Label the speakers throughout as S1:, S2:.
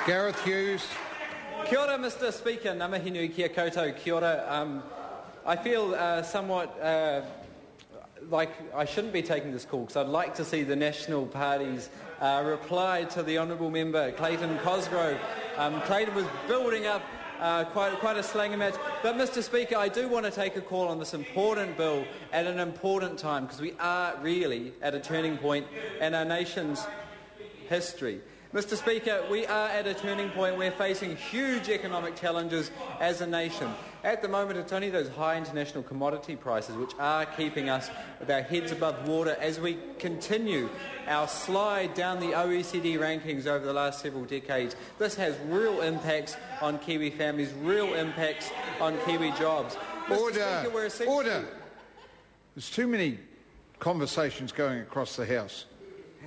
S1: Gareth Hughes.
S2: Kia ora, Mr Speaker. Ngā nui kia koutou. Kia ora. I feel somewhat like I shouldn't be taking this call because I'd like to see the National Party's reply to the Honourable Member Clayton Cosgrove. Clayton was building up quite a slangy match. But, Mr Speaker, I do want to take a call on this important bill at an important time because we are really at a turning point in our nation's history. Mr Speaker, we are at a turning point. We're facing huge economic challenges as a nation. At the moment, it's only those high international commodity prices which are keeping us with our heads above water as we continue our slide down the OECD rankings over the last several decades. This has real impacts on Kiwi families, real impacts on Kiwi jobs.
S1: Order! There's too many conversations going across the House.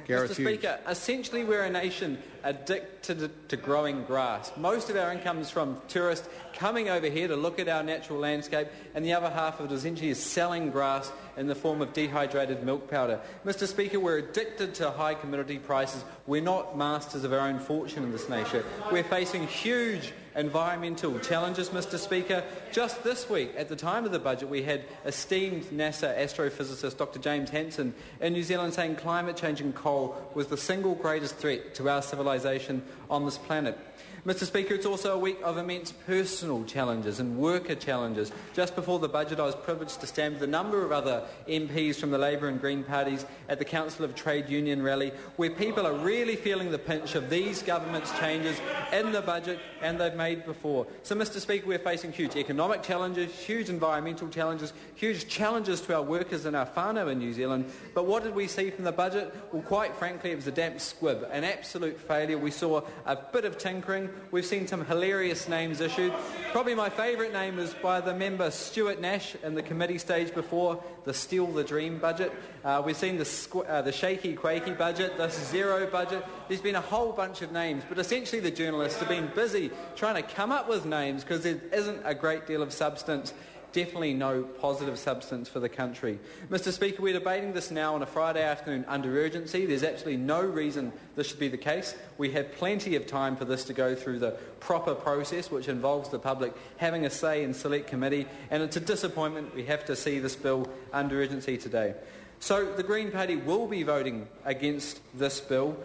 S2: Mr Speaker, essentially we're a nation addicted to growing grass. Most of our income is from tourists coming over here to look at our natural landscape, and the other half of it essentially is selling grass in the form of dehydrated milk powder. Mr Speaker, we're addicted to high commodity prices. We're not masters of our own fortune in this nation. We're facing huge environmental challenges, Mr Speaker. Just this week, at the time of the budget, we had esteemed NASA astrophysicist Dr James Hansen in New Zealand saying climate change and coal was the single greatest threat to our civilization on this planet. Mr Speaker, it's also a week of immense personal challenges and worker challenges. Just before the budget, I was privileged to stand with a number of other MPs from the Labour and Green parties at the Council of Trade Union rally, where people are really feeling the pinch of these government's changes in the budget and they've made before. So, Mr Speaker, we're facing huge economic challenges, huge environmental challenges, huge challenges to our workers and our whānau in New Zealand. But what did we see from the budget? Well, quite frankly, it was a damp squib, an absolute failure. We saw a bit of tinkering. We've seen some hilarious names issued. Probably my favourite name was by the member Stuart Nash in the committee stage before, the Steal the Dream budget. We've seen the shaky, quaky budget, the zero budget. There's been a whole bunch of names, but essentially the journalists have been busy trying to come up with names because there isn't a great deal of substance. Definitely no positive substance for the country. Mr Speaker, we're debating this now on a Friday afternoon under urgency. There's absolutely no reason this should be the case. We have plenty of time for this to go through the proper process, which involves the public having a say in select committee, and it's a disappointment we have to see this bill under urgency today. So the Green Party will be voting against this bill,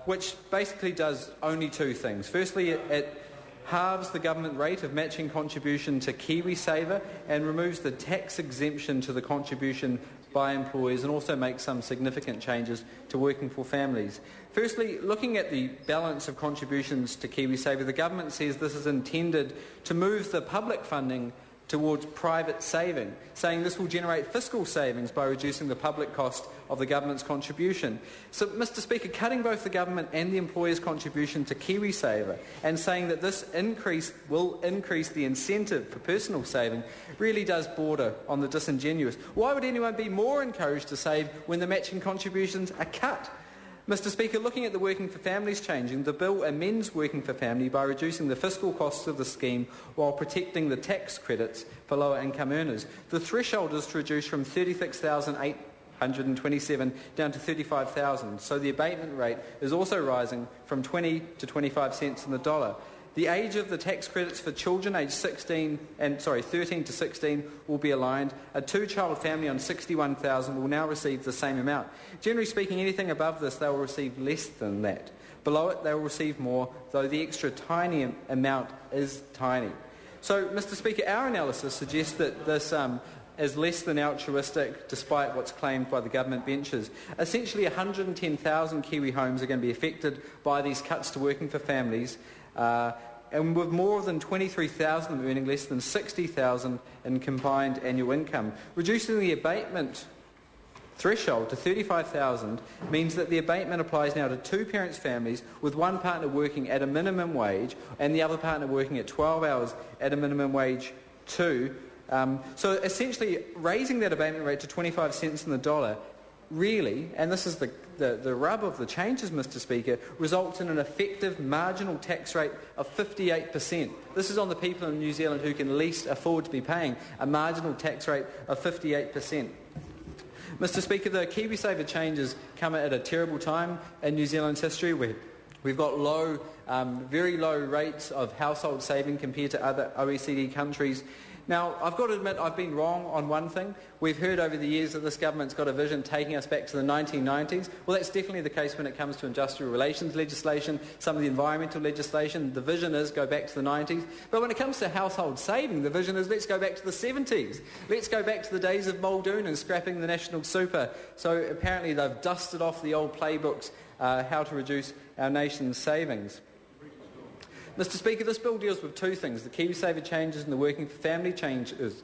S2: which basically does only two things. Firstly, it halves the government rate of matching contribution to KiwiSaver and removes the tax exemption to the contribution by employers, and also makes some significant changes to working for families. Firstly, looking at the balance of contributions to KiwiSaver, the government says this is intended to move the public funding towards private saving, saying this will generate fiscal savings by reducing the public cost of the government's contribution. So, Mr Speaker, cutting both the government and the employer's contribution to KiwiSaver and saying that this increase will increase the incentive for personal saving really does border on the disingenuous. Why would anyone be more encouraged to save when the matching contributions are cut? Mr Speaker, looking at the Working for Families changing, the bill amends Working for Family by reducing the fiscal costs of the scheme while protecting the tax credits for lower income earners. The threshold is reduced from $36,827 down to $35,000, so the abatement rate is also rising from 20 to 25 cents on the dollar. The age of the tax credits for children aged 13 to 16 will be aligned. A two-child family on $61,000 will now receive the same amount. Generally speaking, anything above this, they will receive less than that. Below it, they will receive more, though the extra tiny amount is tiny. So, Mr Speaker, our analysis suggests that this is less than altruistic, despite what's claimed by the government benches. Essentially, 110,000 Kiwi homes are going to be affected by these cuts to Working for Families, and with more than 23,000 of them earning less than 60,000 in combined annual income. Reducing the abatement threshold to 35,000 means that the abatement applies now to two-parents families with one partner working at a minimum wage and the other partner working at 12 hours at a minimum wage too. So essentially raising that abatement rate to 25 cents on the dollar really, and this is the rub of the changes, Mr Speaker, results in an effective marginal tax rate of 58%. This is on the people in New Zealand who can least afford to be paying a marginal tax rate of 58%. Mr Speaker, the KiwiSaver changes come at a terrible time in New Zealand's history where we've got low very low rates of household saving compared to other OECD countries. Now, I've got to admit I've been wrong on one thing. We've heard over the years that this government's got a vision taking us back to the 1990s. Well, that's definitely the case when it comes to industrial relations legislation, some of the environmental legislation. The vision is go back to the 90s. But when it comes to household saving, the vision is let's go back to the 70s. Let's go back to the days of Muldoon and scrapping the national super. So apparently they've dusted off the old playbooks, how to reduce our nation's savings. Mr. Speaker, this bill deals with two things, the KiwiSaver changes and the Working for Family changes.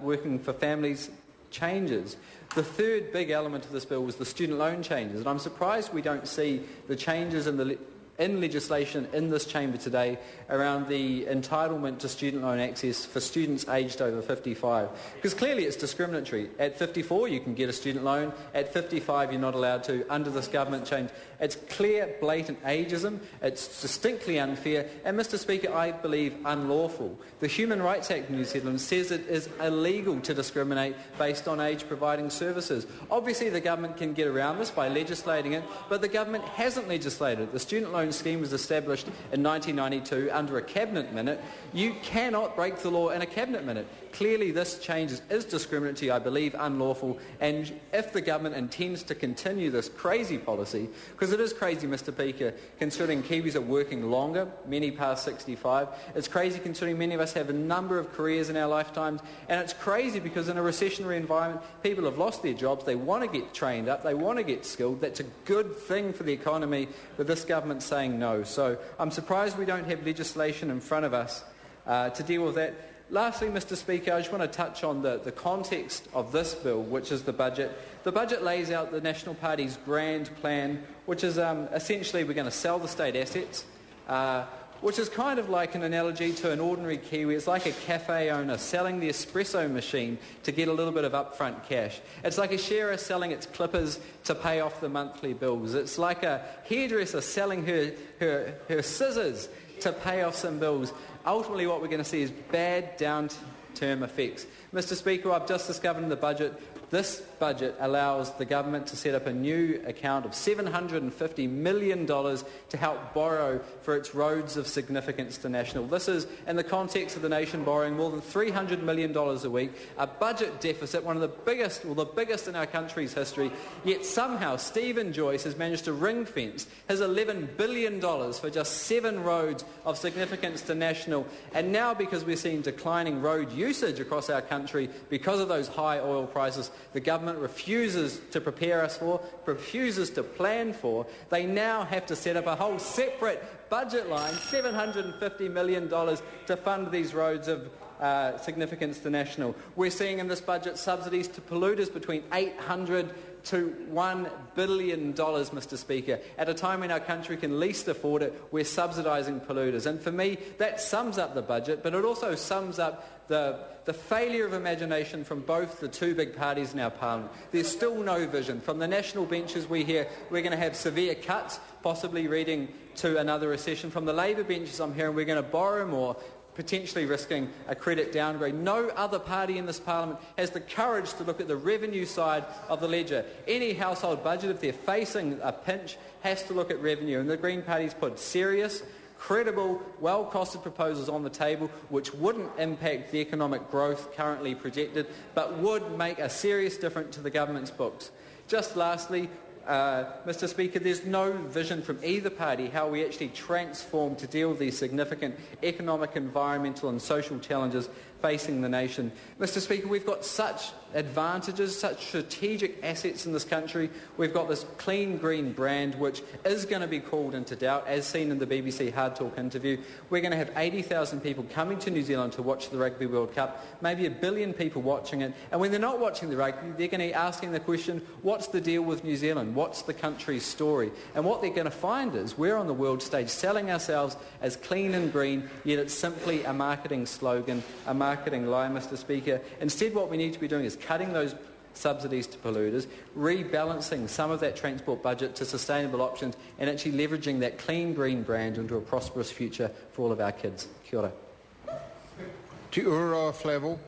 S2: Working for Families changes. The third big element of this bill was the student loan changes, and I'm surprised we don't see the changes in legislation in this chamber today around the entitlement to student loan access for students aged over 55. Because clearly it's discriminatory. At 54 you can get a student loan, at 55 you're not allowed to under this government change. It's clear, blatant ageism, it's distinctly unfair, and Mr. Speaker, I believe unlawful. The Human Rights Act of New Zealand says it is illegal to discriminate based on age providing services. Obviously the government can get around this by legislating it, but the government hasn't legislated it. The student loan scheme was established in 1992 under a cabinet minute. You cannot break the law in a cabinet minute. Clearly this change is discriminatory, I believe unlawful, and if the government intends to continue this crazy policy, because it is crazy, Mr. Speaker, considering Kiwis are working longer, many past 65, it's crazy considering many of us have a number of careers in our lifetimes, and it's crazy because in a recessionary environment people have lost their jobs, they want to get trained up, they want to get skilled, that's a good thing for the economy, but this government's saying no. So I'm surprised we don't have legislation in front of us to deal with that. Lastly, Mr. Speaker, I just want to touch on the context of this bill, which is the budget. The budget lays out the National Party's grand plan, which is essentially we're going to sell the state assets, which is kind of like an analogy to an ordinary Kiwi. It's like a cafe owner selling the espresso machine to get a little bit of upfront cash. It's like a sharer selling its clippers to pay off the monthly bills. It's like a hairdresser selling her scissors to pay off some bills. Ultimately what we're going to see is bad down-term effects. Mr. Speaker, I've just discovered in the budget, this budget allows the government to set up a new account of $750 million to help borrow for its roads of significance to national. This is, in the context of the nation borrowing more than $300 million a week, a budget deficit, one of the biggest, well, the biggest in our country's history, yet somehow Stephen Joyce has managed to ring-fence his $11 billion for just 7 roads of significance to national. And now, because we're seeing declining road usage across our country because of those high oil prices, the government refuses to prepare us for, refuses to plan for. They now have to set up a whole separate budget line, $750 million, to fund these roads of significance to national. We're seeing in this budget subsidies to polluters between $800 to $1 billion, Mr. Speaker. At a time when our country can least afford it, we're subsidising polluters. And for me, that sums up the budget, but it also sums up the failure of imagination from both the two big parties in our parliament. There's still no vision. From the national benches we hear we're going to have severe cuts, possibly leading to another recession. From the Labour benches I'm hearing we're going to borrow more, potentially risking a credit downgrade. No other party in this parliament has the courage to look at the revenue side of the ledger. Any household budget, if they're facing a pinch, has to look at revenue. And the Green Party's put serious, credible, well-costed proposals on the table which wouldn't impact the economic growth currently projected, but would make a serious difference to the government's books. Just lastly, Mr. Speaker, there's no vision from either party how we actually transform to deal with these significant economic, environmental and social challenges facing the nation. Mr. Speaker, we've got such advantages, such strategic assets in this country. We've got this clean green brand which is going to be called into doubt, as seen in the BBC Hard Talk interview. We're going to have 80,000 people coming to New Zealand to watch the Rugby World Cup, maybe 1 billion people watching it, and when they're not watching the rugby, they're going to be asking the question, what's the deal with New Zealand? What's the country's story? And what they're going to find is we're on the world stage selling ourselves as clean and green, yet it's simply a marketing slogan, a marketing lie, Mr. Speaker. Instead, what we need to be doing is cutting those subsidies to polluters, rebalancing some of that transport budget to sustainable options, and actually leveraging that clean green brand into a prosperous future for all of our kids. Kia ora.
S1: Te ura Flavel.